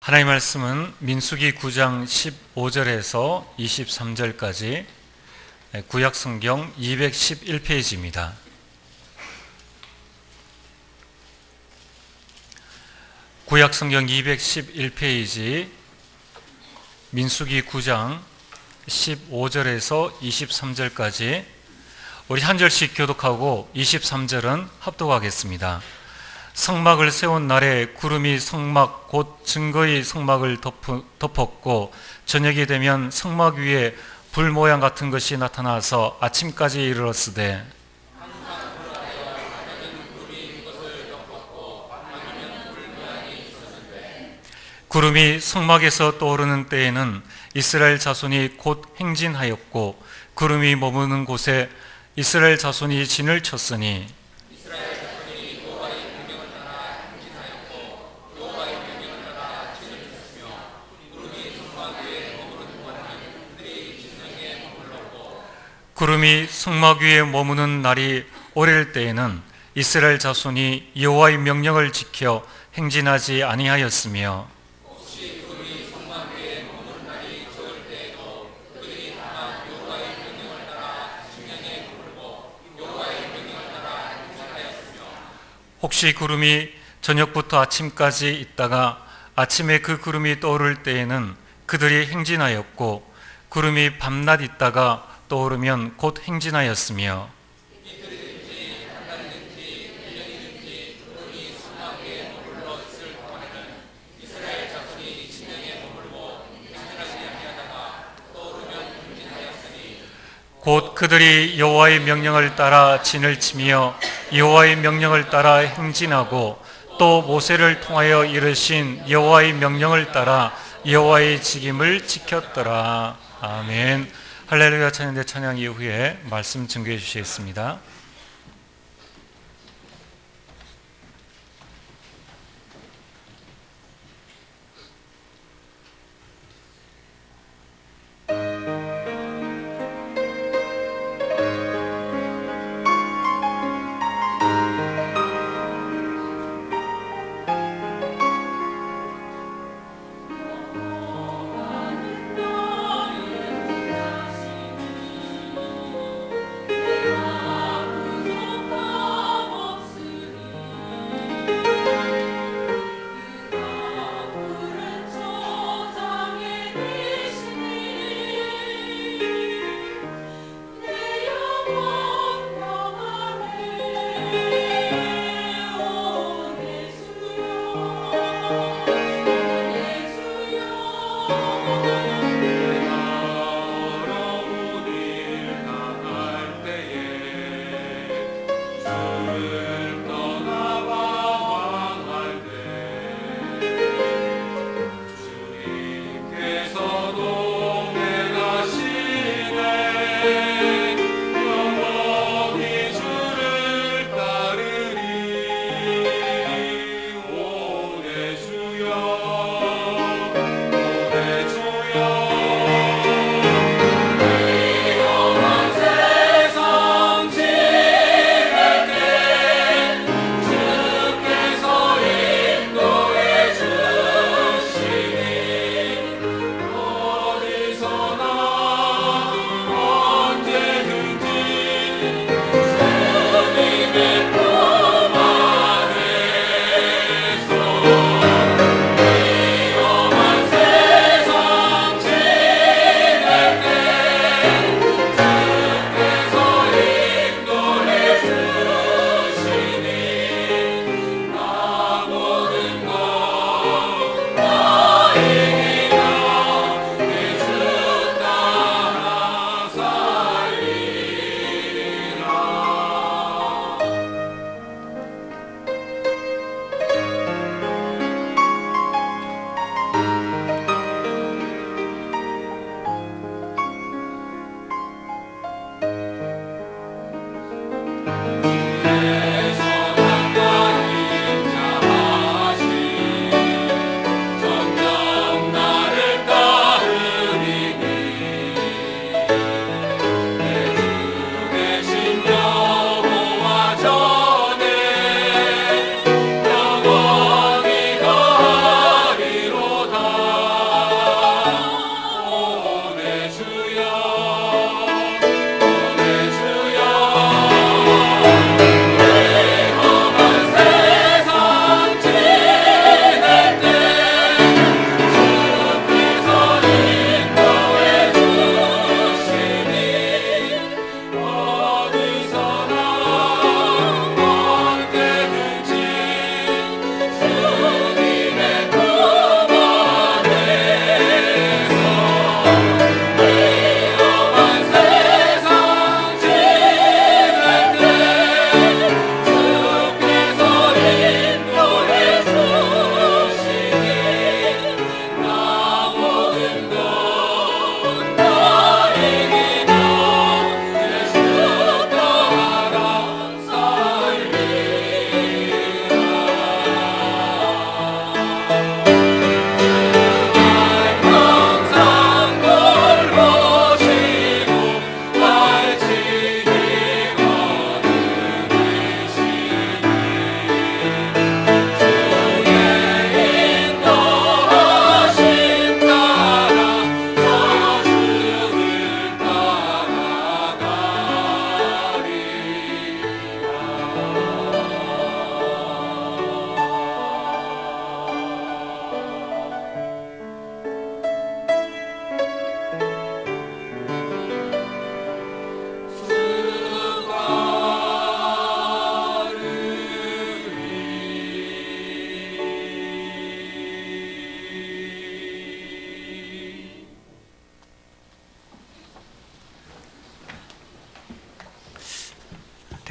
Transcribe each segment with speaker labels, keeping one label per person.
Speaker 1: 하나님의 말씀은 민수기 9장 15절에서 23절까지 구약성경 211페이지입니다. 구약성경 211페이지 민수기 9장 15절에서 23절까지 우리 한 절씩 교독하고 23절은 합독하겠습니다. 성막을 세운 날에 구름이 성막 곧 증거의 성막을 덮었고 저녁이 되면 성막 위에 불 모양 같은 것이 나타나서 아침까지 이르렀으되 구름이 성막에서 떠오르는 때에는 이스라엘 자손이 곧 행진하였고 구름이 머무는 곳에 이스라엘 자손이 진을 쳤으니 구름이 성막 위에 머무는 날이 오랠 때에는 이스라엘 자손이 여호와의 명령을 지켜 행진하지 아니하였으며 혹시 구름이 저녁부터 아침까지 있다가 아침에 그 구름이 떠오를 때에는 그들이 행진하였고 구름이 밤낮 있다가 떠오르면 곧 행진하였으며 곧 그들이 여호와의 명령을 따라 진을 치며 여호와의 명령을 따라 행진하고 또 모세를 통하여 이르신 여호와의 명령을 따라 여호와의 직임을 지켰더라. 아멘. 할렐루야. 찬양대 찬양 이후에 말씀 증거해 주시겠습니다.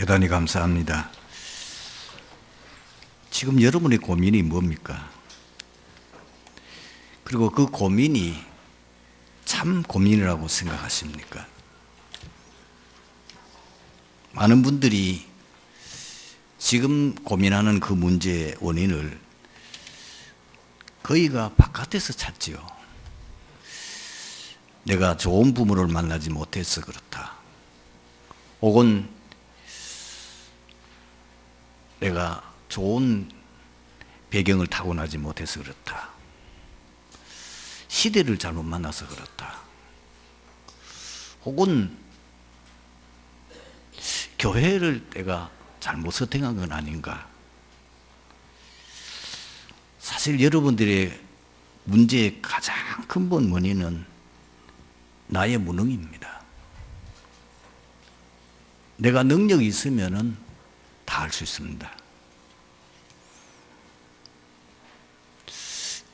Speaker 2: 대단히 감사합니다. 지금 여러분의 고민이 뭡니까? 그리고 그 고민이 참 고민이라고 생각하십니까? 많은 분들이 지금 고민하는 그 문제의 원인을 거의가 바깥에서 찾지요. 내가 좋은 부모를 만나지 못해서 그렇다. 혹은 내가 좋은 배경을 타고나지 못해서 그렇다. 시대를 잘못 만나서 그렇다. 혹은 교회를 내가 잘못 선택한 건 아닌가. 사실 여러분들의 문제의 가장 근본 원인은 나의 무능입니다. 내가 능력이 있으면 다 할 수 있습니다.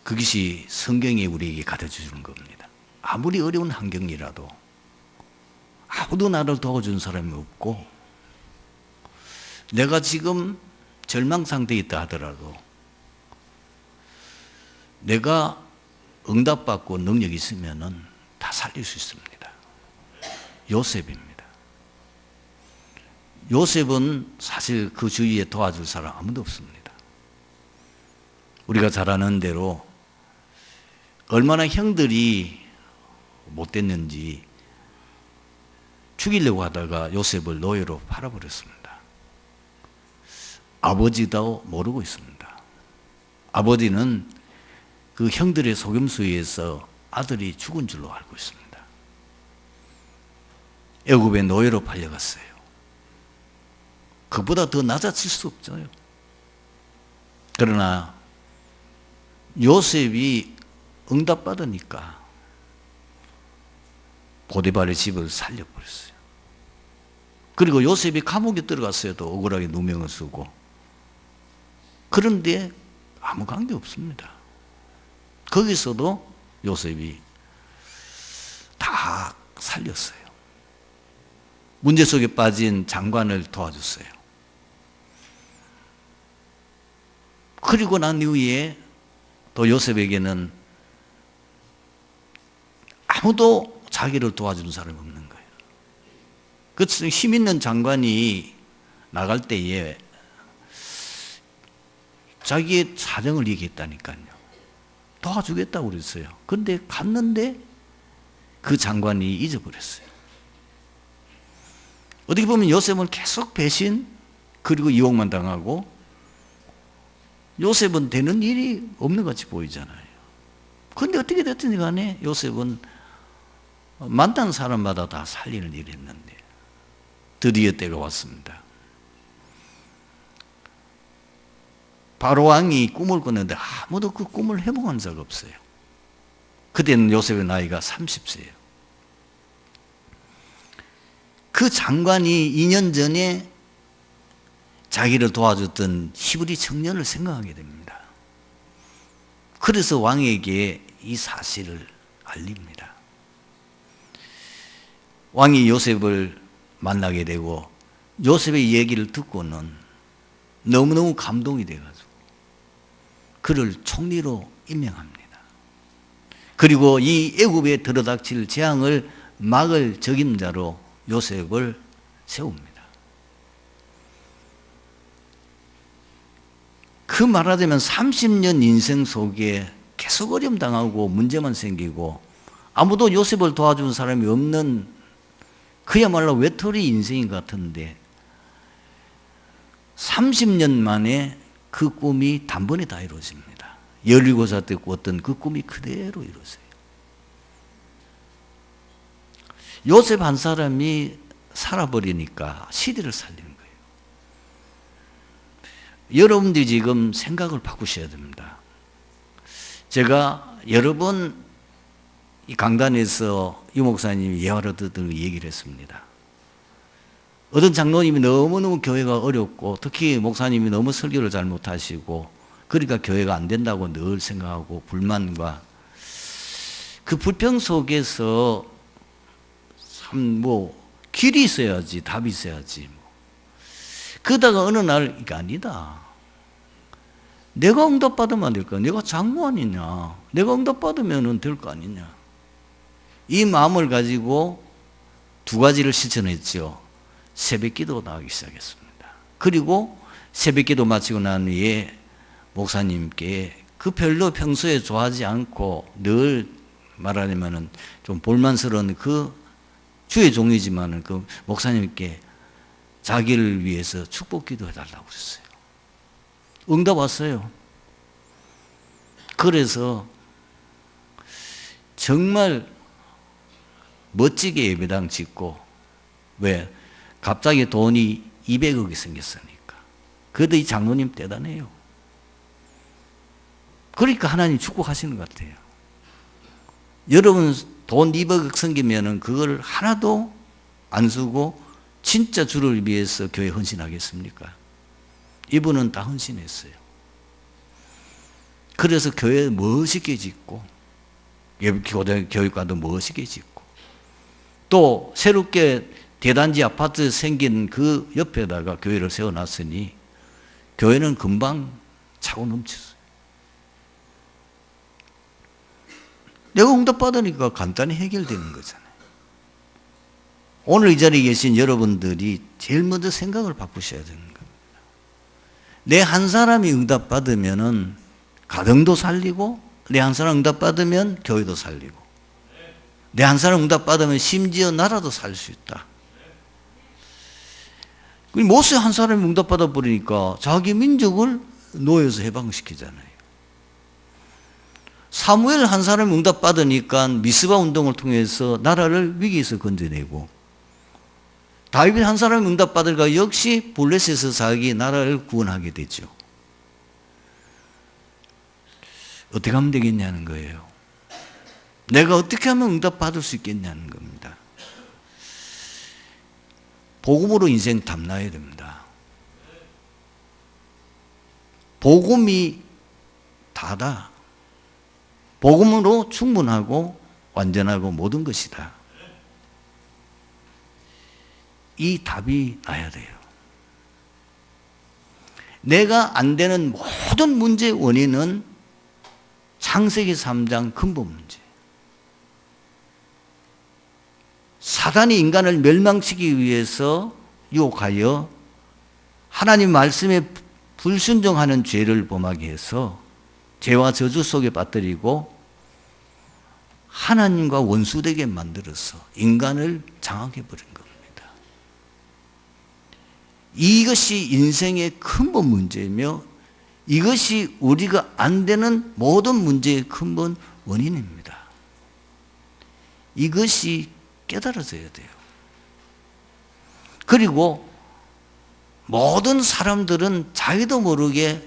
Speaker 2: 그것이 성경이 우리에게 가르쳐주는 겁니다. 아무리 어려운 환경이라도 아무도 나를 도와준 사람이 없고 내가 지금 절망 상태에 있다 하더라도 내가 응답받고 능력이 있으면 다 살릴 수 있습니다. 요셉입니다. 요셉은 사실 그 주위에 도와줄 사람 아무도 없습니다. 우리가 잘 아는 대로 얼마나 형들이 못됐는지 죽이려고 하다가 요셉을 노예로 팔아버렸습니다. 아버지도 모르고 있습니다. 아버지는 그 형들의 속임수에서 아들이 죽은 줄로 알고 있습니다. 애굽의 노예로 팔려갔어요. 그보다 더 낮아질 수 없죠. 그러나 요셉이 응답받으니까 보디발의 집을 살려버렸어요. 그리고 요셉이 감옥에 들어갔어요. 또 억울하게 누명을 쓰고. 그런데 아무 관계 없습니다. 거기서도 요셉이 다 살렸어요. 문제 속에 빠진 장관을 도와줬어요. 그리고 난 이후에 또 요셉에게는 아무도 자기를 도와주는 사람이 없는 거예요. 그 힘 있는 장관이 나갈 때에 자기의 사정을 얘기했다니까요. 도와주겠다고 그랬어요. 그런데 갔는데 그 장관이 잊어버렸어요. 어떻게 보면 요셉은 계속 배신 그리고 유혹만 당하고 요셉은 되는 일이 없는 것 같이 보이잖아요. 그런데 어떻게 됐든지 간에 요셉은 만난 사람마다 다 살리는 일을 했는데 드디어 때가 왔습니다. 바로 왕이 꿈을 꿨는데 아무도 그 꿈을 회복한 적 없어요. 그때는 요셉의 나이가 30세예요. 그 장관이 2년 전에 자기를 도와줬던 히브리 청년을 생각하게 됩니다. 그래서 왕에게 이 사실을 알립니다. 왕이 요셉을 만나게 되고 요셉의 얘기를 듣고는 너무너무 감동이 돼가지고 그를 총리로 임명합니다. 그리고 이 애굽에 들어닥칠 재앙을 막을 적임자로 요셉을 세웁니다. 그 말하자면 30년 인생 속에 계속 어려움 당하고 문제만 생기고 아무도 요셉을 도와주는 사람이 없는 그야말로 외톨이 인생인 것 같은데 30년 만에 그 꿈이 단번에 다 이루어집니다. 17살 때 꿨던 그 꿈이 그대로 이루어져요. 요셉 한 사람이 살아버리니까 시대를 살리는 거예요. 여러분들이 지금 생각을 바꾸셔야 됩니다. 제가 여러 번 이 강단에서 유 목사님이 예화를 듣는 얘기를 했습니다. 어떤 장로님이 너무너무 교회가 어렵고 특히 목사님이 너무 설교를 잘 못하시고 그러니까 교회가 안 된다고 늘 생각하고 불만과 그 불평 속에서 참 길이 있어야지 답이 있어야지 그러다가 어느 날 이게 아니다. 내가 응답받으면 안 될까? 내가 장로 아니냐? 내가 응답받으면 될 거 아니냐? 이 마음을 가지고 두 가지를 실천했죠. 새벽 기도 나가기 시작했습니다. 그리고 새벽 기도 마치고 난 후에 목사님께 그 별로 평소에 좋아하지 않고 늘 말하자면은 좀 볼만스러운 그 주의 종이지만은 그 목사님께 자기를 위해서 축복 기도해 달라고 그랬어요. 응답 왔어요. 그래서 정말 멋지게 예배당 짓고, 왜? 갑자기 돈이 200억이 생겼으니까. 그래도 이 장로님 대단해요. 그러니까 하나님 축복하시는 것 같아요. 여러분 돈 200억 생기면은 그걸 하나도 안 쓰고 진짜 주를 위해서 교회 헌신하겠습니까? 이분은 다 헌신했어요. 그래서 교회 멋있게 짓고, 교육과도 멋있게 짓고, 또 새롭게 대단지 아파트 생긴 그 옆에다가 교회를 세워놨으니 교회는 금방 차고 넘쳤어요. 내가 응답받으니까 간단히 해결되는 거잖아요. 오늘 이 자리에 계신 여러분들이 제일 먼저 생각을 바꾸셔야 되는 겁니다. 내 한 사람이 응답받으면은 가정도 살리고, 내 한 사람 응답받으면 교회도 살리고, 내 한 사람 응답받으면 심지어 나라도 살 수 있다. 모세 한 사람이 응답받아 버리니까 자기 민족을 노예에서 해방시키잖아요. 사무엘 한 사람이 응답받으니까 미스바 운동을 통해서 나라를 위기에서 건져내고, 다윗 한 사람이 응답받으니까 역시 블레셋에서 자기 나라를 구원하게 되죠. 어떻게 하면 되겠냐는 거예요. 내가 어떻게 하면 응답받을 수 있겠냐는 겁니다. 복음으로 인생 탐나야 됩니다. 복음이 다다. 복음으로 충분하고 완전하고 모든 것이다. 이 답이 나야 돼요. 내가 안 되는 모든 문제의 원인은 창세기 3장 근본 문제. 사단이 인간을 멸망시키기 위해서 유혹하여 하나님 말씀에 불순종하는 죄를 범하게 해서 죄와 저주 속에 빠뜨리고 하나님과 원수되게 만들어서 인간을 장악해버린 겁니다. 이것이 인생의 근본 문제이며 이것이 우리가 안 되는 모든 문제의 근본 원인입니다. 이것이 깨달아져야 돼요. 그리고 모든 사람들은 자기도 모르게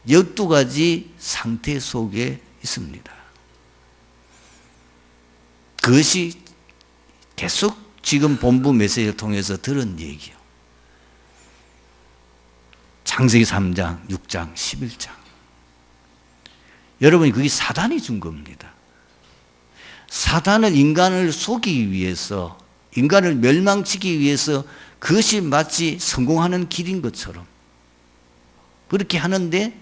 Speaker 2: 12가지 상태 속에 있습니다. 그것이 계속 지금 본부 메시지를 통해서 들은 얘기요. 창세기 3장, 6장, 11장. 여러분이 그게 사단이 준 겁니다. 사단은 인간을 속이기 위해서, 인간을 멸망시키기 위해서 그것이 마치 성공하는 길인 것처럼 그렇게 하는데,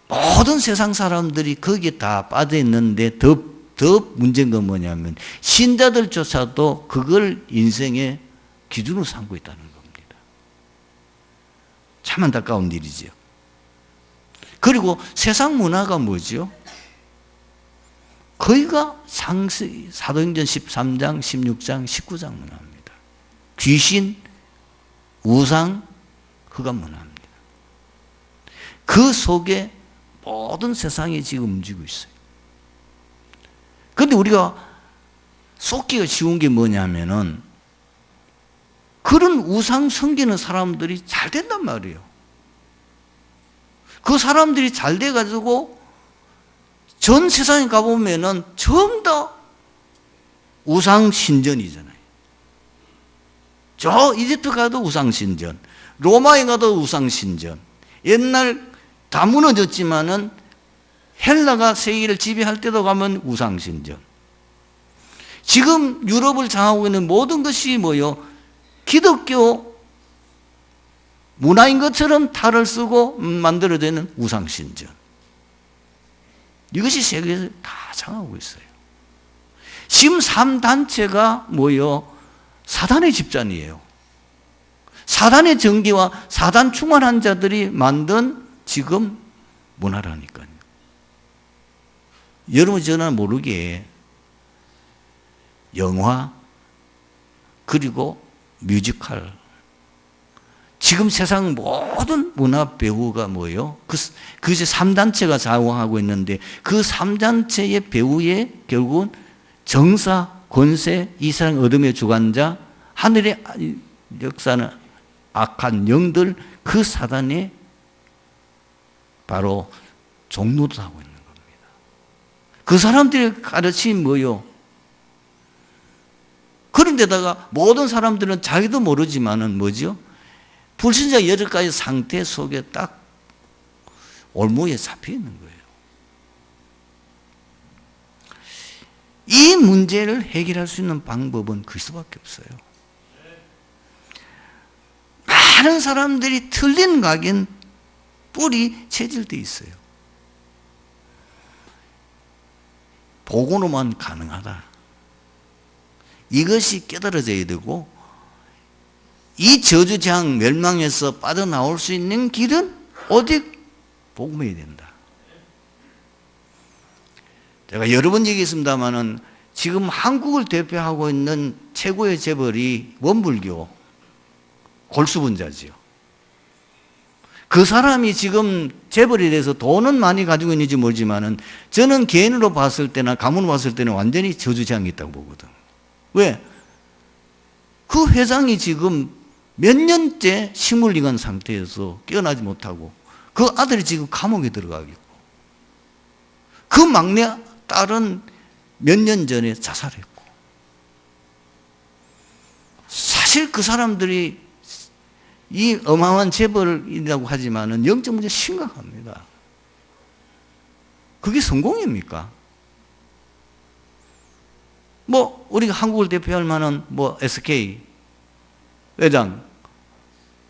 Speaker 2: 모든 세상 사람들이 거기에 다 빠져 있는데 더 문제인 건 뭐냐면 신자들조차도 그걸 인생의 기준으로 삼고 있다는 겁니다. 참 안타까운 일이죠. 그리고 세상 문화가 뭐죠? 거기가 사도행전 13장, 16장, 19장 문화입니다. 귀신, 우상, 흑암 문화입니다. 그 속에 모든 세상이 지금 움직이고 있어요. 그런데 우리가 속기가 쉬운 게 뭐냐면은 그런 우상 섬기는 사람들이 잘 된단 말이에요. 그 사람들이 잘 돼가지고 전 세상에 가보면은 전부 다 우상 신전이잖아요. 저 이집트 가도 우상 신전, 로마에 가도 우상 신전. 옛날 다 무너졌지만은 헬라가 세계를 지배할 때도 가면 우상 신전. 지금 유럽을 장악하고 있는 모든 것이 뭐요? 기독교 문화인 것처럼 탈을 쓰고 만들어지는 우상신전. 이것이 세계에서 다 장하고 있어요. 지금 3단체가 뭐요? 사단의 집단이에요. 사단의 정기와 사단 충만한 자들이 만든 지금 문화라니까요. 여러분 저는 모르게 영화 그리고 뮤지컬 지금 세상 모든 문화 배우가 뭐예요? 그것이 3단체가 좌우하고 있는데 그 3단체의 배우의 결국은 정사, 권세, 이 세상 어둠의 주관자, 하늘의 역사는 악한 영들, 그 사단이 바로 종로를 하고 있는 겁니다. 그 사람들의 가르침이 뭐요? 그런데다가 모든 사람들은 자기도 모르지만은 뭐죠? 불신자 8가지 상태 속에 딱 올무에 잡혀 있는 거예요. 이 문제를 해결할 수 있는 방법은 그리스도밖에 없어요. 많은 사람들이 틀린 각인 뿔이 체질되어 있어요. 복음으로만 가능하다. 이것이 깨달아져야 되고 이 저주재앙 멸망에서 빠져나올 수 있는 길은 오직 복음해야 된다. 제가 여러 번 얘기했습니다마는 지금 한국을 대표하고 있는 최고의 재벌이 원불교 골수분자지요. 그 사람이 지금 재벌에 대해서 돈은 많이 가지고 있는지 모르지만은 저는 개인으로 봤을 때나 가문으로 봤을 때는 완전히 저주재앙이 있다고 보거든. 왜? 그 회장이 지금 몇 년째 식물리간 상태에서 깨어나지 못하고 그 아들이 지금 감옥에 들어가고 있고 그 막내 딸은 몇 년 전에 자살했고 사실 그 사람들이 이 어마어마한 재벌이라고 하지만은 영적 문제 심각합니다. 그게 성공입니까? 뭐 우리가 한국을 대표할 만한 뭐 SK 회장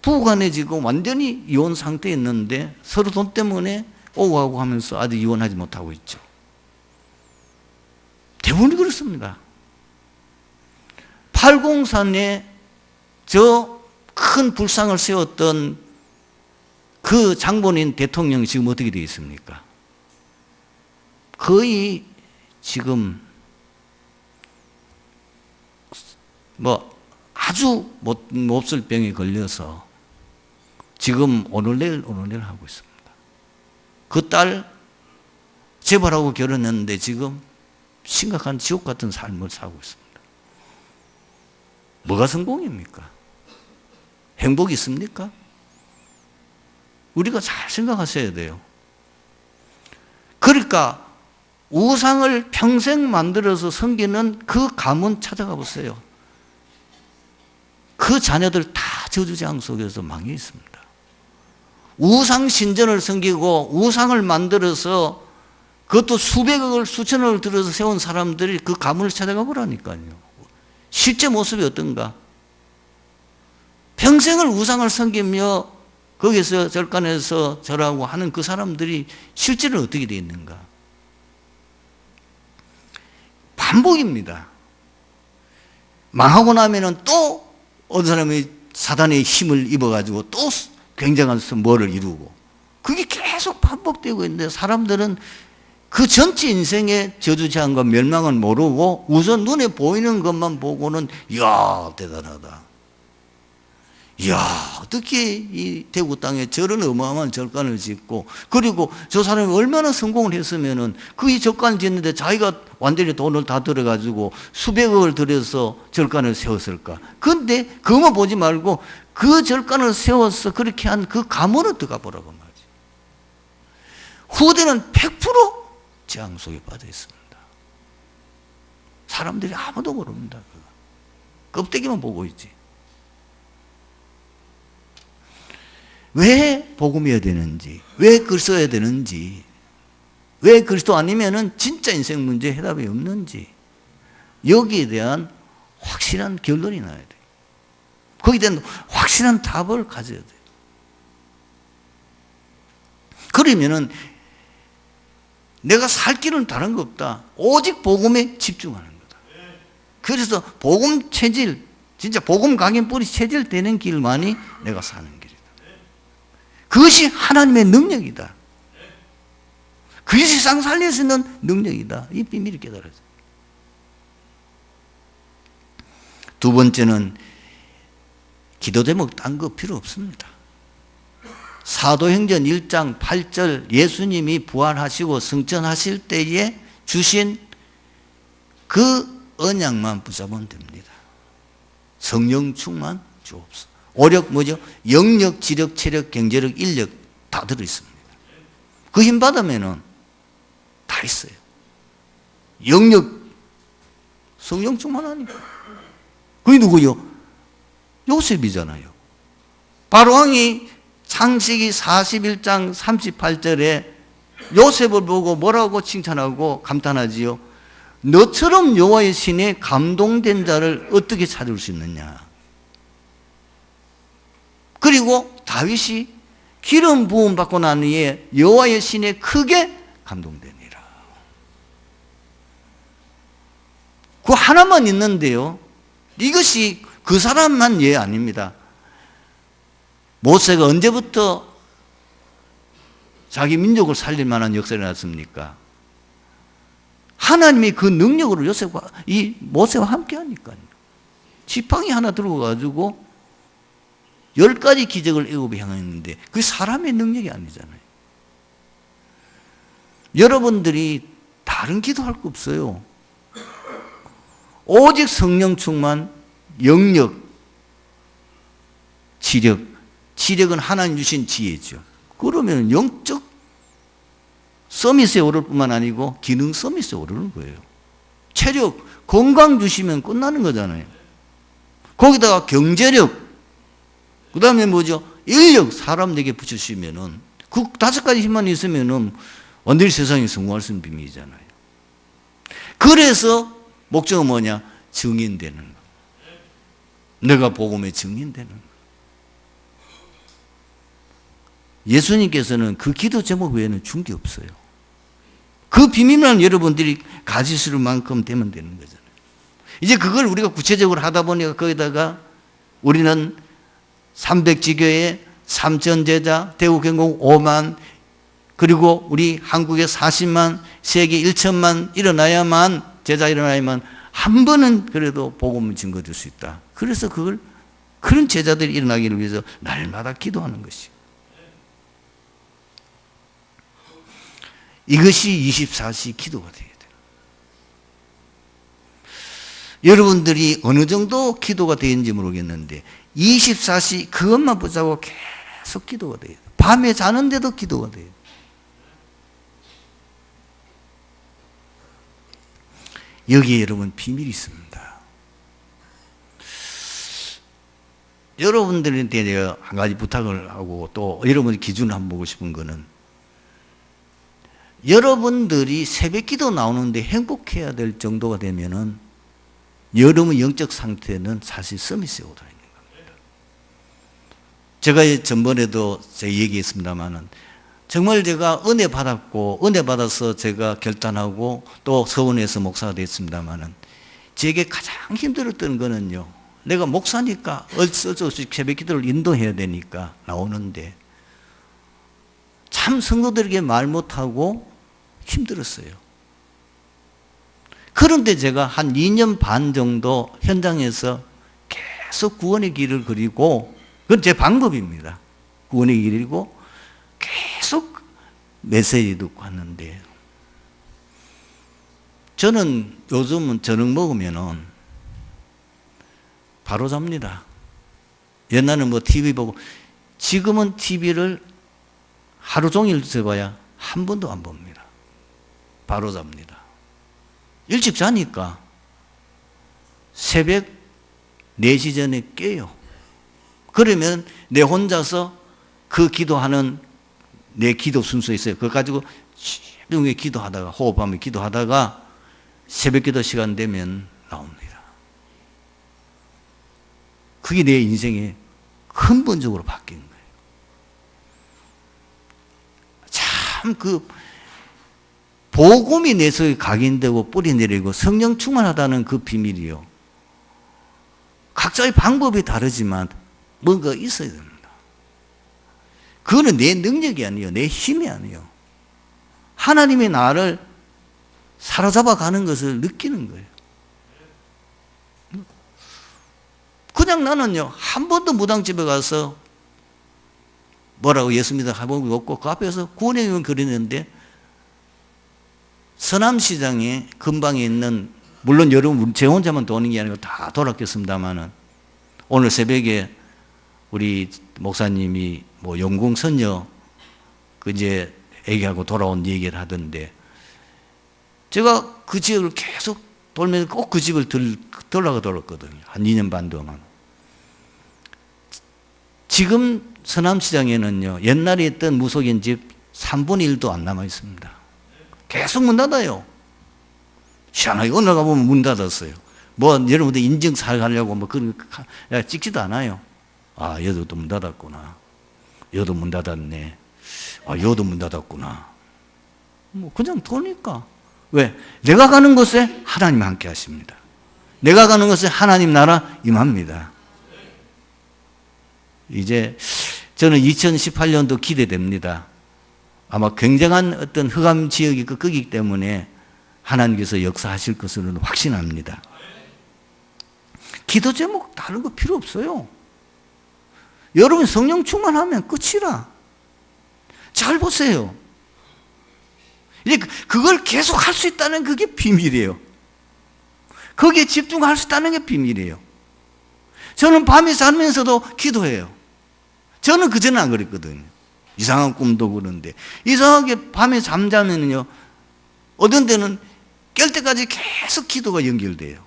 Speaker 2: 부부간에 지금 완전히 이혼 상태에 있는데 서로 돈 때문에 오고하고 하면서 아직 이혼하지 못하고 있죠. 대부분이 그렇습니다. 803에 저 큰 불상을 세웠던 그 장본인 대통령이 지금 어떻게 되어 있습니까? 거의 지금 뭐 아주 몹쓸 병에 걸려서 지금 오늘내일 하고 있습니다. 그 딸 재벌하고 결혼했는데 지금 심각한 지옥 같은 삶을 살고 있습니다. 뭐가 성공입니까? 행복이 있습니까? 우리가 잘 생각하셔야 돼요. 그러니까 우상을 평생 만들어서 섬기는 그 가문 찾아가 보세요. 그 자녀들 다 저주재앙 속에서 망해 있습니다. 우상 신전을 섬기고 우상을 만들어서 그것도 수백억을 수천억을 들여서 세운 사람들이 그 가문을 찾아가 보라니까요. 실제 모습이 어떤가? 평생을 우상을 섬기며 거기서 절간에서 절하고 하는 그 사람들이 실제로 어떻게 되어 있는가? 반복입니다. 망하고 나면은 또 어떤 사람이 사단의 힘을 입어가지고 또 굉장한 뭐를 이루고 그게 계속 반복되고 있는데 사람들은 그 전체 인생의 저주재앙과 멸망을 모르고 우선 눈에 보이는 것만 보고는 이야 대단하다. 이야 어떻게 이 대구 땅에 저런 어마어마한 절간을 짓고 그리고 저 사람이 얼마나 성공을 했으면은 그 이 절간을 짓는데 자기가 완전히 돈을 다 들어가지고 수백억을 들여서 절간을 세웠을까. 그런데 그것만 보지 말고 그 절간을 세워서 그렇게 한 그 가문을 들어가 보라고 말이지. 후대는 100% 재앙 속에 빠져 있습니다. 사람들이 아무도 모릅니다. 껍데기만 보고 있지. 왜 복음이어야 되는지, 왜 글 써야 되는지, 왜 그리스도 아니면은 진짜 인생 문제 해답이 없는지 여기에 대한 확실한 결론이 나야 돼요. 거기에 대한 확실한 답을 가져야 돼요. 그러면은 내가 살 길은 다른 거 없다. 오직 복음에 집중하는 거다. 그래서 복음 체질, 진짜 복음 각인 뿌리 체질 되는 길만이 내가 사는 길이다. 그것이 하나님의 능력이다. 그 세상 살릴 수 있는 능력이다. 이 비밀을 깨달았어요. 두 번째는 기도 제목 딴 거 필요 없습니다. 사도행전 1장 8절 예수님이 부활하시고 승천하실 때에 주신 그 언약만 붙잡으면 됩니다. 성령 충만 주옵소서. 오력 뭐죠? 영력, 지력, 체력, 경제력, 인력 다 들어있습니다. 그 힘 받으면은 다 있어요. 영력, 성령 충만하니까. 그게 누구요? 요셉이잖아요. 바로왕이 창세기 41장 38절에 요셉을 보고 뭐라고 칭찬하고 감탄하지요? 너처럼 여호와의 신에 감동된 자를 어떻게 찾을 수 있느냐. 그리고 다윗이 기름 부음 받고 난 후에 여호와의 신에 크게 감동되니라. 그 하나만 있는데요. 이것이 그 사람만 예 아닙니다. 모세가 언제부터 자기 민족을 살릴 만한 역사를 났습니까? 하나님이 그 능력으로 요셉과 이 모세와 함께 하니까요. 지팡이 하나 들고 가지고 10가지 기적을 애굽에 행했는데 그게 사람의 능력이 아니잖아요. 여러분들이 다른 기도할 거 없어요. 오직 성령 충만, 영력, 지력. 지력은 하나님 주신 지혜죠. 그러면 영적 서밋에 오를 뿐만 아니고 기능 서밋에 오르는 거예요. 체력, 건강 주시면 끝나는 거잖아요. 거기다가 경제력, 그 다음에 뭐죠? 인력, 사람 내게 붙여주시면은 그 5가지 힘만 있으면은 완전히 세상에 성공할 수 있는 비밀이잖아요. 그래서 목적은 뭐냐? 증인되는 거. 내가 복음에 증인되는 거. 예수님께서는 그 기도 제목 외에는 준 게 없어요. 그 비밀만 여러분들이 가지실 만큼 되면 되는 거잖아요. 이제 그걸 우리가 구체적으로 하다 보니까 거기다가 우리는 300지교회 3천 제자, 대구경공 5만, 그리고 우리 한국에 40만, 세계 1천만 일어나야만, 제자 일어나야만 한 번은 그래도 복음을 증거줄 수 있다. 그래서 그런 제자들이 일어나기를 위해서 날마다 기도하는 것이요. 이것이 24시 기도가 되어야 돼요. 여러분들이 어느 정도 기도가 되는지 모르겠는데 24시 그것만 붙잡고 계속 기도가 돼요. 밤에 자는데도 기도가 돼요. 여기에 여러분 비밀이 있습니다. 여러분들한테 내가 한 가지 부탁을 하고 또 여러분의 기준을 한번 보고 싶은 거는 여러분들이 새벽 기도 나오는데 행복해야 될 정도가 되면은 여러분의 영적 상태는 사실 서밋에 오다 있는 겁니다. 제가 전번에도 제가 얘기했습니다만은 정말 제가 은혜 받았고 은혜 받아서 제가 결단하고 또 서원에서 목사가 됐습니다만은 제게 가장 힘들었던 거는요. 내가 목사니까 어쩔 수 없이 새벽 기도를 인도해야 되니까 나오는데 참 성도들에게 말 못하고 힘들었어요. 그런데 제가 한 2년 반 정도 현장에서 계속 구원의 길을 그리고 그건 제 방법입니다. 구원의 길이고 계속 메시지 듣고 왔는데 저는 요즘은 저녁 먹으면은 바로 잡니다. 옛날에는 뭐 TV 보고 지금은 TV를 하루 종일 써봐야 한 번도 안 봅니다. 바로 잡니다. 일찍 자니까 새벽 4시 전에 깨요. 그러면 내 혼자서 그 기도하는 내 기도 순서 있어요. 그거 가지고 조용히 기도하다가 호흡하며 기도하다가 새벽 기도 시간 되면 나옵니다. 그게 내 인생에 근본적으로 바뀐 거예요. 참 복음이 내 속에 각인되고 뿌리 내리고 성령 충만하다는 그 비밀이요. 각자의 방법이 다르지만 뭔가 있어야 됩니다. 그거는 내 능력이 아니에요. 내 힘이 아니에요. 하나님이 나를 사로잡아 가는 것을 느끼는 거예요. 그냥 나는요, 한 번도 무당집에 가서 뭐라고 예수 믿어 해본 거 없고 그 앞에서 구원의 그리는데 서남시장에 근방에 있는, 물론 여러분 제 혼자만 도는 게 아니고 다 돌았겠습니다만은, 오늘 새벽에 우리 목사님이 뭐 영궁 선녀 그 이제 애기하고 돌아온 얘기를 하던데, 제가 그 지역을 계속 돌면서 꼭 그 집을 돌았거든요. 한 2년 반 동안. 지금 서남시장에는요, 옛날에 있던 무속인 집 3분의 1도 안 남아 있습니다. 계속 문 닫아요. 희한하게 어느 가보면 문 닫았어요. 뭐 여러분들 인증사를 하려고 뭐 그런 찍지도 않아요. 아, 여기도 문 닫았구나. 여기도 문 닫았네. 아, 여기도 문 닫았구나. 뭐 그냥 도니까. 왜? 내가 가는 곳에 하나님 함께 하십니다. 내가 가는 곳에 하나님 나라 임합니다. 이제 저는 2018년도 기대됩니다. 아마 굉장한 어떤 흑암 지역이 거기 때문에 하나님께서 역사하실 것으로는 확신합니다. 기도 제목 다른 거 필요 없어요. 여러분 성령 충만하면 끝이라. 잘 보세요. 이제 그걸 계속 할 수 있다는 그게 비밀이에요. 거기에 집중할 수 있다는 게 비밀이에요. 저는 밤에 자면서도 기도해요. 저는 그전에 안 그랬거든요. 이상한 꿈도 그런데. 이상하게 밤에 잠자면요, 어떤 때는 깰 때까지 계속 기도가 연결돼요.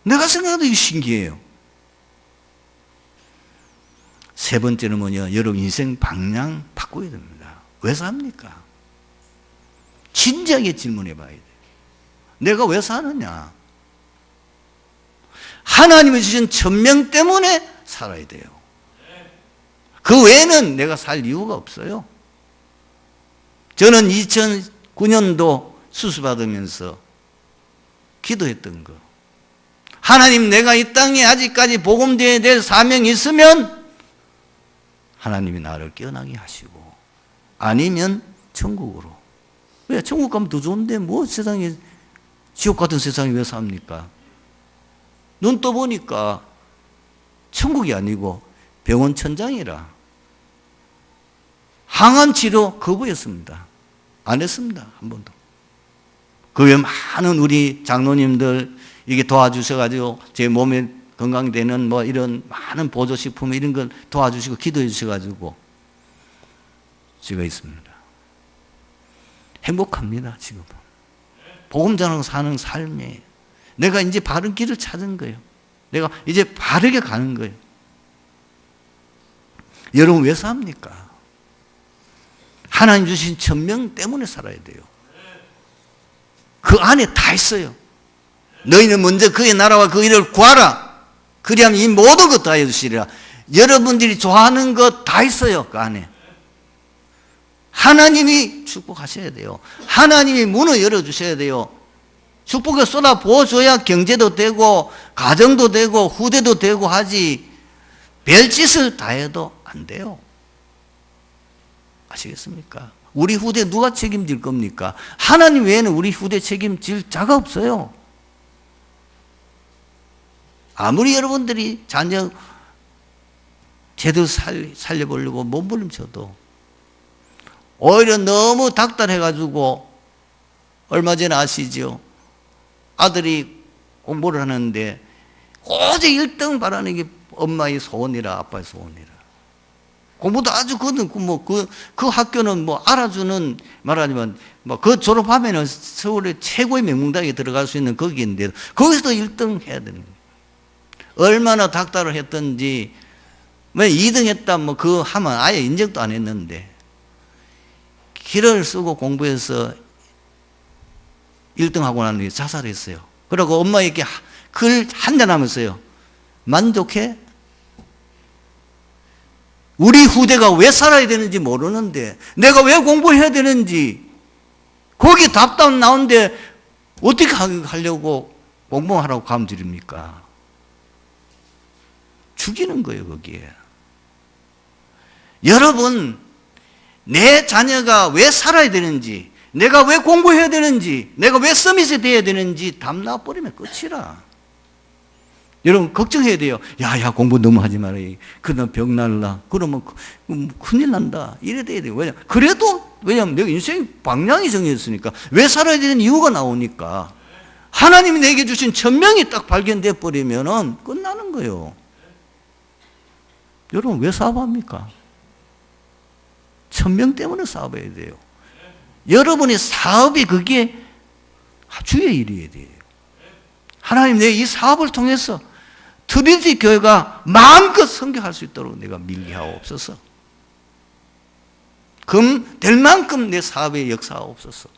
Speaker 2: 내가 생각해도 이게 신기해요. 세 번째는 뭐냐? 여러분 인생 방향 바꿔야 됩니다. 왜 삽니까? 진지하게 질문해 봐야 돼요. 내가 왜 사느냐? 하나님이 주신 천명 때문에 살아야 돼요. 그 외에는 내가 살 이유가 없어요. 저는 2009년도 수술받으면서 기도했던 거. 하나님, 내가 이 땅에 아직까지 복음되어야 될 사명이 있으면 하나님이 나를 깨어나게 하시고, 아니면 천국으로. 왜? 천국 가면 더 좋은데 뭐 세상에, 지옥 같은 세상에 왜 삽니까? 눈 떠보니까 천국이 아니고 병원 천장이라. 항암 치료 거부했습니다. 안 했습니다. 한 번도. 그 외에 많은 우리 장로님들 이게 도와주셔가지고 제 몸에 건강되는 뭐 이런 많은 보조식품 이런 걸 도와주시고 기도해 주셔가지고 제가 있습니다. 행복합니다, 지금은. 복음 전하고 사는 삶에 내가 이제 바른 길을 찾은 거예요. 내가 이제 바르게 가는 거예요. 여러분 왜 삽니까? 하나님 주신 천명 때문에 살아야 돼요. 그 안에 다 있어요. 너희는 먼저 그의 나라와 그 일을 구하라. 그리하면 이 모든 것 다 해주시리라. 여러분들이 좋아하는 것 다 있어요, 그 안에. 하나님이 축복하셔야 돼요. 하나님이 문을 열어주셔야 돼요. 축복을 쏟아 부어줘야 경제도 되고 가정도 되고 후대도 되고 하지, 별짓을 다 해도 안 돼요. 아시겠습니까? 우리 후대 누가 책임질 겁니까? 하나님 외에는 우리 후대 책임질 자가 없어요. 아무리 여러분들이 자녀 제대로 살려보려고 몸부림쳐도 오히려 너무 닥달해가지고, 얼마 전에 아시죠? 아들이 공부를 하는데 오직 1등 바라는 게 엄마의 소원이라, 아빠의 소원이라. 공부도 아주 그 학교는 뭐 알아주는, 말하자면 뭐 그 졸업하면은 서울의 최고의 명문대학에 들어갈 수 있는 거기인데 거기서도 1등 해야 되는 거예요. 얼마나 닥달을 했던지, 왜 2등 했다 뭐 그거 하면 아예 인정도 안 했는데, 길을 쓰고 공부해서 1등 하고 난 뒤에 자살했어요. 그리고 엄마에게 글 한잔 하면서요, 만족해? 우리 후대가 왜 살아야 되는지 모르는데, 내가 왜 공부해야 되는지, 거기 답답 나오는데 어떻게 하려고 공부하라고 감들입니까? 죽이는 거예요, 거기에. 여러분, 내 자녀가 왜 살아야 되는지, 내가 왜 공부해야 되는지, 내가 왜 서밋이 돼야 되는지 답 나와버리면 끝이라. 여러분 걱정해야 돼요. 야 공부 너무 하지 마라. 그러다 병 날라. 그러면 큰일 난다. 이래 돼야 돼요. 왜냐하면 내가 인생 방향이 정해졌으니까. 왜 살아야 되는 이유가 나오니까. 하나님이 내게 주신 천명이 딱 발견돼 버리면은 끝나는 거예요. 여러분 왜 사업합니까? 천명 때문에 사업해야 돼요. 여러분의 사업이 그게 주의 일이어야 돼요. 하나님 내가 이 사업을 통해서 트리니티 교회가 마음껏 선교할 수 있도록 내가 밀기하옵소서. 될 만큼 내 사업에 역사하옵소서.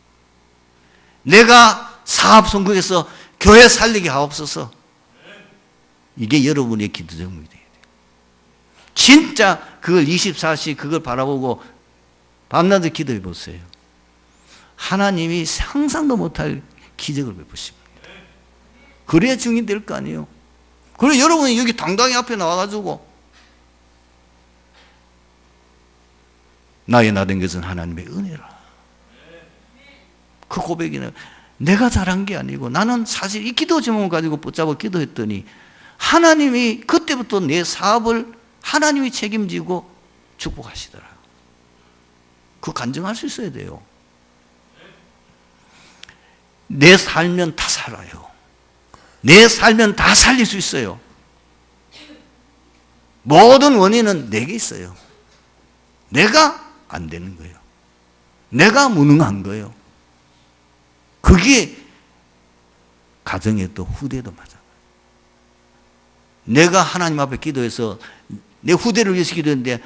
Speaker 2: 내가 사업 성공해서 교회 살리게 하옵소서. 이게 여러분의 기도 제목이 돼야 돼요. 진짜 그걸 24시 그걸 바라보고 밤낮을 기도해 보세요. 하나님이 상상도 못할 기적을 베푸십니다. 그래야 증인 될 거 아니에요. 그래 여러분이 여기 당당히 앞에 나와가지고 나의 나된 것은 하나님의 은혜라. 그 고백이는 내가 잘한 게 아니고 나는 사실 이 기도 제목을 가지고 붙잡아 기도했더니 하나님이 그때부터 내 사업을 하나님이 책임지고 축복하시더라. 그거 간증할 수 있어야 돼요. 내 살면 다 살아요. 내 살면 다 살릴 수 있어요. 모든 원인은 내게 있어요. 내가 안 되는 거예요. 내가 무능한 거예요. 그게 가정에도 후대도 맞아요. 내가 하나님 앞에 기도해서 내 후대를 위해서 기도했는데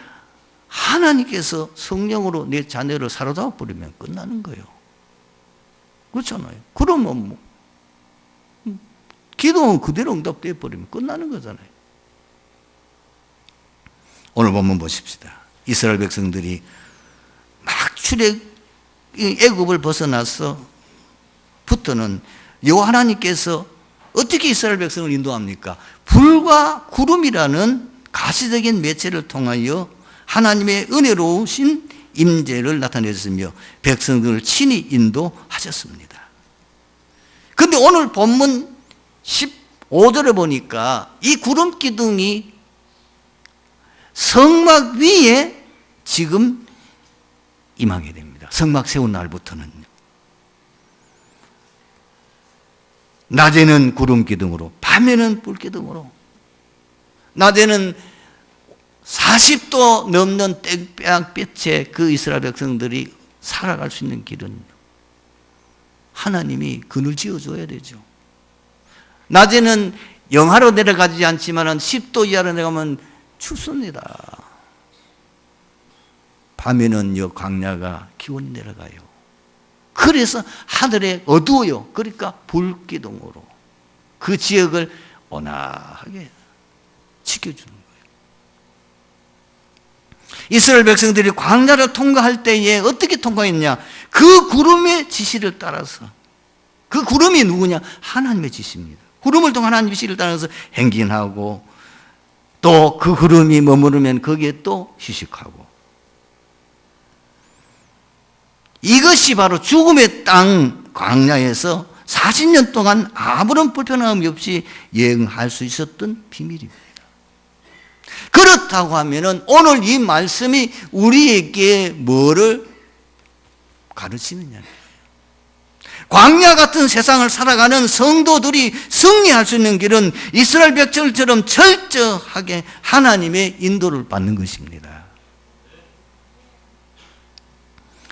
Speaker 2: 하나님께서 성령으로 내 자녀를 사로잡아 버리면 끝나는 거예요. 그렇잖아요. 그러면 기도는 그대로 응답되어 버리면 끝나는 거잖아요. 오늘 본문 보십시다. 이스라엘 백성들이 막 애굽을 벗어나서 부터는 여호와 하나님께서 어떻게 이스라엘 백성을 인도합니까? 불과 구름이라는 가시적인 매체를 통하여 하나님의 은혜로우신 임재를 나타내셨으며 백성들을 친히 인도하셨습니다. 그런데 오늘 본문 15절에 보니까 이 구름 기둥이 성막 위에 지금 임하게 됩니다. 성막 세운 날부터는요. 낮에는 구름 기둥으로, 밤에는 불 기둥으로. 낮에는 40도 넘는 땡볕에 그 이스라엘 백성들이 살아갈 수 있는 길은 하나님이 그늘 지어줘야 되죠. 낮에는 영하로 내려가지 않지만 10도 이하로 내려가면 춥습니다. 밤에는 광야가 기온이 내려가요. 그래서 하늘에 어두워요. 그러니까 불기둥으로 그 지역을 온화하게 지켜주는 거예요. 이스라엘 백성들이 광야를 통과할 때에 어떻게 통과했냐? 그 구름의 지시를 따라서. 그 구름이 누구냐? 하나님의 지시입니다. 구름을 통한 하나님의 지시를 따라서 행진하고 또 그 구름이 머무르면 거기에 또 휴식하고. 이것이 바로 죽음의 땅 광야에서 40년 동안 아무런 불편함이 없이 여행할 수 있었던 비밀입니다. 그렇다고 하면은 오늘 이 말씀이 우리에게 뭐를 가르치느냐? 광야 같은 세상을 살아가는 성도들이 승리할 수 있는 길은 이스라엘 백성처럼 철저하게 하나님의 인도를 받는 것입니다.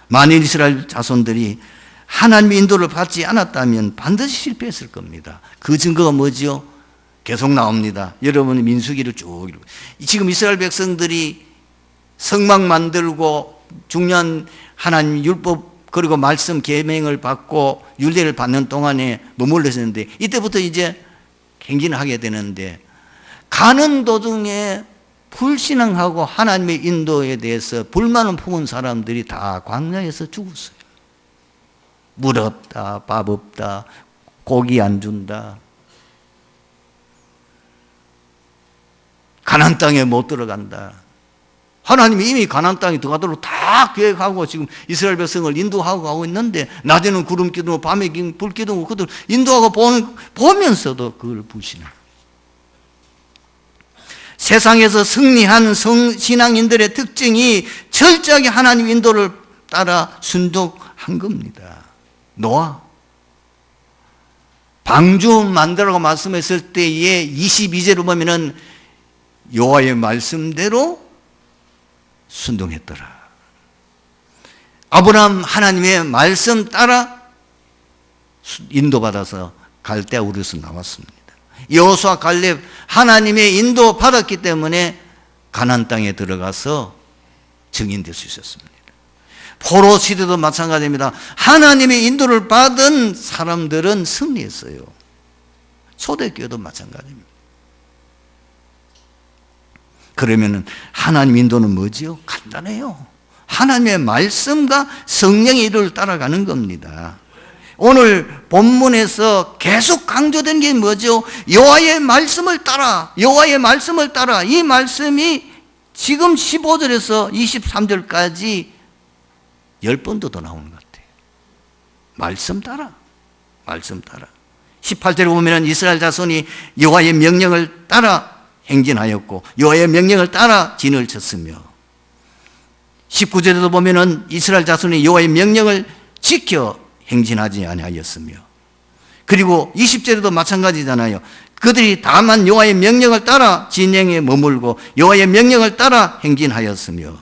Speaker 2: 만일 이스라엘 자손들이 하나님의 인도를 받지 않았다면 반드시 실패했을 겁니다. 그 증거가 뭐지요? 계속 나옵니다. 여러분이 민수기를 쭉 읽고 지금 이스라엘 백성들이 성막 만들고 중요한 하나님 율법 그리고 말씀 계명을 받고 율례를 받는 동안에 머물러 있었는데 이때부터 이제 행진을 하게 되는데 가는 도중에 불신앙하고 하나님의 인도에 대해서 불만을 품은 사람들이 다 광야에서 죽었어요. 물 없다, 밥 없다, 고기 안 준다, 가나안 땅에 못 들어간다. 하나님이 이미 가나안 땅에 들어가도록 다 계획하고 지금 이스라엘 백성을 인도하고 가고 있는데, 낮에는 구름 기둥, 밤에 불 기둥, 그들 인도하고 보면서도 그걸 불신하고, 세상에서 승리한 신앙인들의 특징이 철저하게 하나님 인도를 따라 순종한 겁니다. 노아, 방주 만들라고 말씀했을 때에 22절을 보면은 여호와의 말씀대로 순종했더라. 아브라함 하나님의 말씀 따라 인도받아서 갈대아 우르에서 나왔습니다. 여호수아 갈렙 하나님의 인도 받았기 때문에 가나안 땅에 들어가서 증인될 수 있었습니다. 포로 시대도 마찬가지입니다. 하나님의 인도를 받은 사람들은 승리했어요. 초대교회도 마찬가지입니다. 그러면 하나님 인도는 뭐지요? 간단해요. 하나님의 말씀과 성령의 이름을 따라가는 겁니다. 오늘 본문에서 계속 강조된 게 뭐죠? 여호와의 말씀을 따라, 여호와의 말씀을 따라. 이 말씀이 지금 15절에서 23절까지 10번도 더 나오는 것 같아요. 말씀 따라, 말씀 따라. 18절에 보면 이스라엘 자손이 여호와의 명령을 따라 행진하였고 여호와의 명령을 따라 진을 쳤으며, 19절에도 보면은 이스라엘 자손이 여호와의 명령을 지켜 행진하지 아니하였으며, 그리고 20절에도 마찬가지잖아요. 그들이 다만 여호와의 명령을 따라 진행에 머물고 여호와의 명령을 따라 행진하였으며,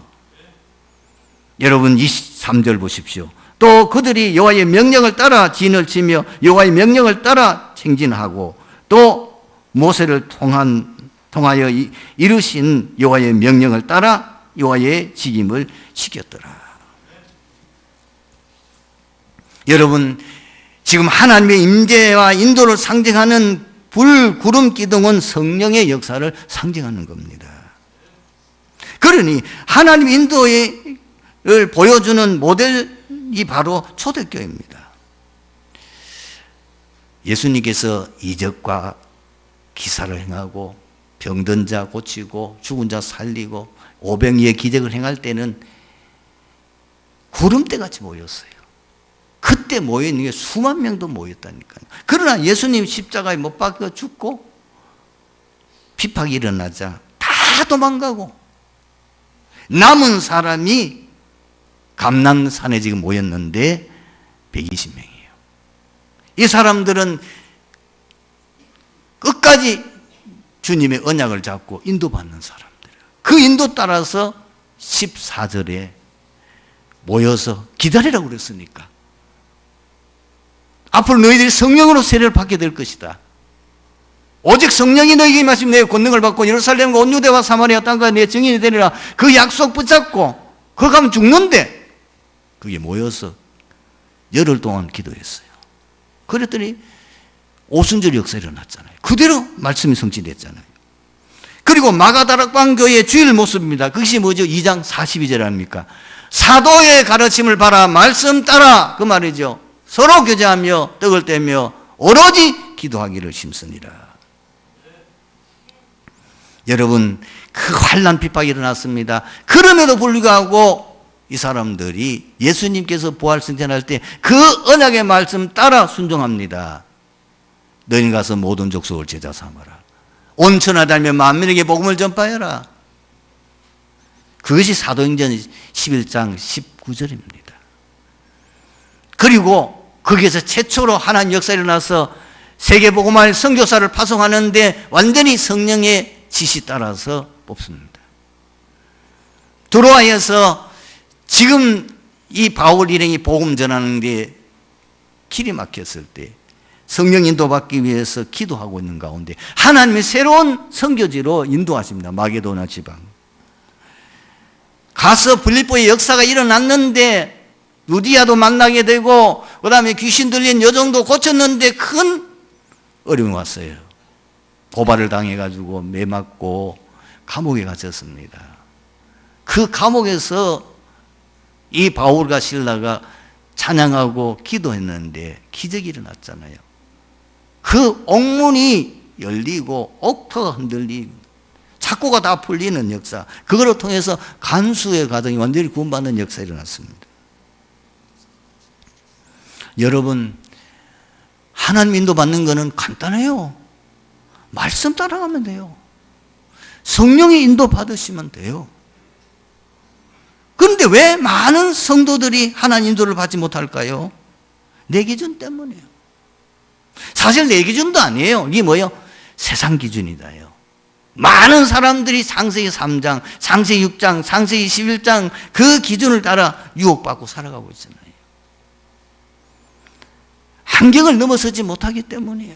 Speaker 2: 여러분 23절 보십시오. 또 그들이 여호와의 명령을 따라 진을 치며 여호와의 명령을 따라 행진하고 또 모세를 통하여 이루신 여호와의 명령을 따라 여호와의 직임을 지켰더라. 여러분, 지금 하나님의 임재와 인도를 상징하는 불, 구름, 기둥은 성령의 역사를 상징하는 겁니다. 그러니 하나님 인도를 보여주는 모델이 바로 초대교회입니다. 예수님께서 이적과 기사를 행하고 병든 자 고치고 죽은 자 살리고 오병이의 기적을 행할 때는 구름대같이 모였어요. 그때 모여있는 게 수만 명도 모였다니까요. 그러나 예수님 십자가에 못 박혀 죽고 핍박이 일어나자 다 도망가고 남은 사람이 감람산에 지금 모였는데 120명이에요. 이 사람들은 끝까지 주님의 언약을 잡고 인도받는 사람들이에요. 그 인도 따라서 14절에 모여서 기다리라고 그랬으니까 앞으로 너희들이 성령으로 세례를 받게 될 것이다. 오직 성령이 너희에게 임하시면 내 권능을 받고 예루살렘과 온 유대와 사마리아 땅과 내 증인이 되리라. 그 약속 붙잡고 거기 가면 죽는데 그게 모여서 열흘 동안 기도했어요. 그랬더니 오순절 역사 일어났잖아요. 그대로 말씀이 성취됐잖아요. 그리고 마가다락방 교회의 주일 모습입니다. 그것이 뭐죠? 2장 42절 아닙니까? 사도의 가르침을 봐라, 말씀 따라, 그 말이죠. 서로 교제하며 떡을 떼며 오로지 기도하기를 심쓰니라. 여러분, 그 환난 핍박이 일어났습니다. 그럼에도 불구하고 이 사람들이 예수님께서 부활 승천할 때 그 언약의 말씀 따라 순종합니다. 너희 가서 모든 족속을 제자 삼아라. 온 천하 달며 만민에게 복음을 전파해라. 그것이 사도행전 11장 19절입니다. 그리고 거기에서 최초로 하나님 역사가 일어나서 세계복음화의 선교사를 파송하는데 완전히 성령의 지시 따라서 뽑습니다. 드로아에서 지금 이 바울 일행이 복음 전하는 데 길이 막혔을 때 성령 인도받기 위해서 기도하고 있는 가운데 하나님의 새로운 선교지로 인도하십니다. 마게도나 지방. 가서 빌립보의 역사가 일어났는데 루디아도 만나게 되고 그 다음에 귀신 들린 여종도 고쳤는데 큰 어려움이 왔어요. 고발을 당해가지고 매맞고 감옥에 갇혔습니다. 그 감옥에서 이 바울과 실라가 찬양하고 기도했는데 기적이 일어났잖아요. 그 옥문이 열리고 옥터가 흔들리고 착고가 다 풀리는 역사, 그거를 통해서 간수의 가정이 완전히 구원받는 역사가 일어났습니다. 여러분, 하나님 인도받는 거는 간단해요. 말씀 따라가면 돼요. 성령의 인도 받으시면 돼요. 그런데 왜 많은 성도들이 하나님 인도를 받지 못할까요? 내 기준 때문이에요. 사실 내 기준도 아니에요. 이게 뭐예요? 세상 기준이다요. 많은 사람들이 창세기 3장, 창세기 6장, 창세기 11장 그 기준을 따라 유혹받고 살아가고 있잖아요. 한경을 넘어서지 못하기 때문이에요.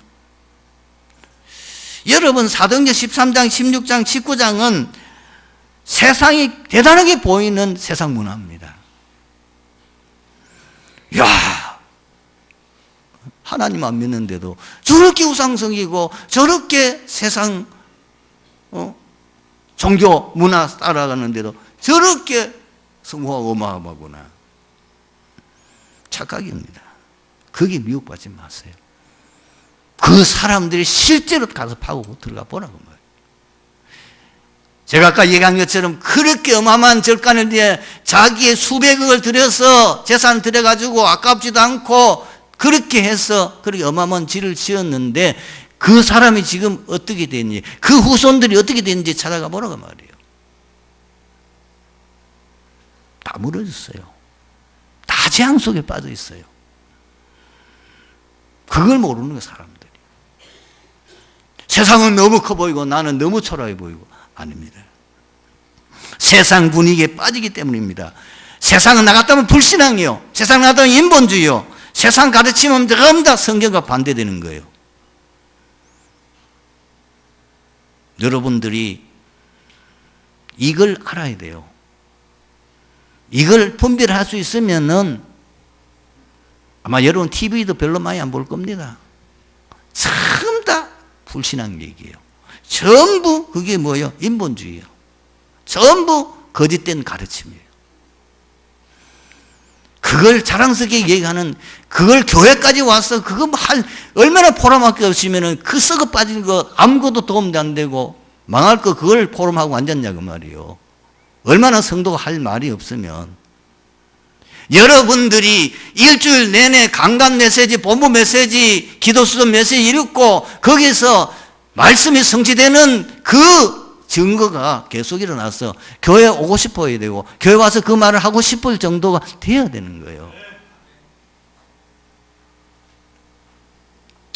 Speaker 2: 여러분, 사도행전 13장, 16장, 19장은 세상이 대단하게 보이는 세상 문화입니다. 야, 하나님 안 믿는데도 저렇게 우상성이고 저렇게 세상 종교 문화 따라가는데도 저렇게 성공하고 어마어마하구나. 착각입니다. 거기 미혹받지 마세요. 그 사람들이 실제로 가서 파고 들어가 보라고 말이에요. 제가 아까 얘기한 것처럼 그렇게 어마어마한 절간을 위해 자기의 수백억을 들여서 재산을 들여가지고 아깝지도 않고 그렇게 해서 그렇게 어마어마한 질을 지었는데 그 사람이 지금 어떻게 됐는지, 그 후손들이 어떻게 됐는지 찾아가 보라고 말이에요. 다 무너졌어요. 다 재앙 속에 빠져 있어요. 그걸 모르는 거예요, 사람들이. 세상은 너무 커 보이고 나는 너무 초라해 보이고. 아닙니다. 세상 분위기에 빠지기 때문입니다. 세상은 나갔다면 불신앙이요. 세상 나갔다면 인본주의요. 세상 가르침은 전부 다 성경과 반대되는 거예요. 여러분들이 이걸 알아야 돼요. 이걸 분별할 수 있으면은 아마 여러분 TV도 별로 많이 안 볼 겁니다. 전부 다 불신앙 얘기예요. 전부 그게 뭐예요? 인본주의예요. 전부 거짓된 가르침이에요. 그걸 자랑스럽게 얘기하는, 그걸 교회까지 와서 그거 얼마나 포럼학교 없으면은 그 썩어 빠진 거 아무것도 도움도 안 되고 망할 거 그걸 포럼하고 앉았냐 그 말이에요. 얼마나 성도가 할 말이 없으면. 여러분들이 일주일 내내 강단 메시지, 본부 메시지, 기도 수업 메시지 읽고 거기서 말씀이 성취되는 그 증거가 계속 일어나서 교회에 오고 싶어야 되고 교회 와서 그 말을 하고 싶을 정도가 돼야 되는 거예요.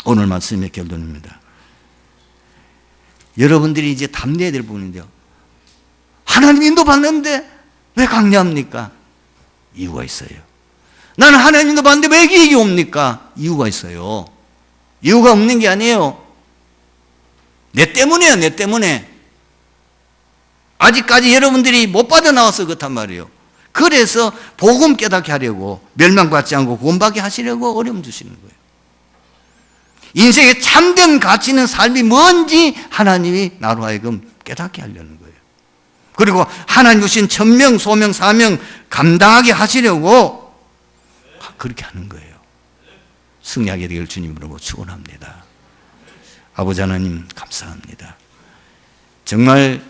Speaker 2: 오늘 말씀의 결론입니다. 여러분들이 이제 담내야 될 부분인데요. 하나님 인도받는데 왜 강요합니까? 이유가 있어요. 나는 하나님 인도받는데 왜 이익이 옵니까? 이유가 있어요. 이유가 없는 게 아니에요. 내 때문이에요. 내 때문에. 아직까지 여러분들이 못 빠져나와서 그렇단 말이에요. 그래서 복음 깨닫게 하려고, 멸망받지 않고 구원받게 하시려고 어려움 주시는 거예요. 인생의 참된 가치 있는 삶이 뭔지 하나님이 나로 하여금 깨닫게 하려는 거예요. 그리고 하나님 주신 천명, 소명, 사명 감당하게 하시려고 그렇게 하는 거예요. 승리하게 되길 주님으로 축원합니다. 아버지 하나님 감사합니다. 정말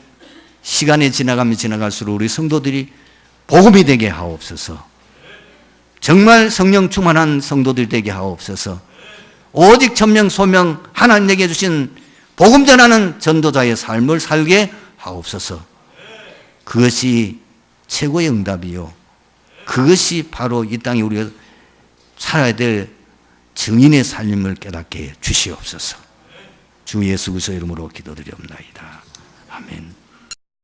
Speaker 2: 시간이 지나가면 지나갈수록 우리 성도들이 복음이 되게 하옵소서. 정말 성령 충만한 성도들 되게 하옵소서. 오직 천명 소명 하나님에게 주신 복음 전하는 전도자의 삶을 살게 하옵소서. 그것이 최고의 응답이요. 그것이 바로 이 땅에 우리가 살아야 될 증인의 삶을 깨닫게 해 주시옵소서. 주 예수 그리스도의 이름으로 기도드리옵나이다. 아멘.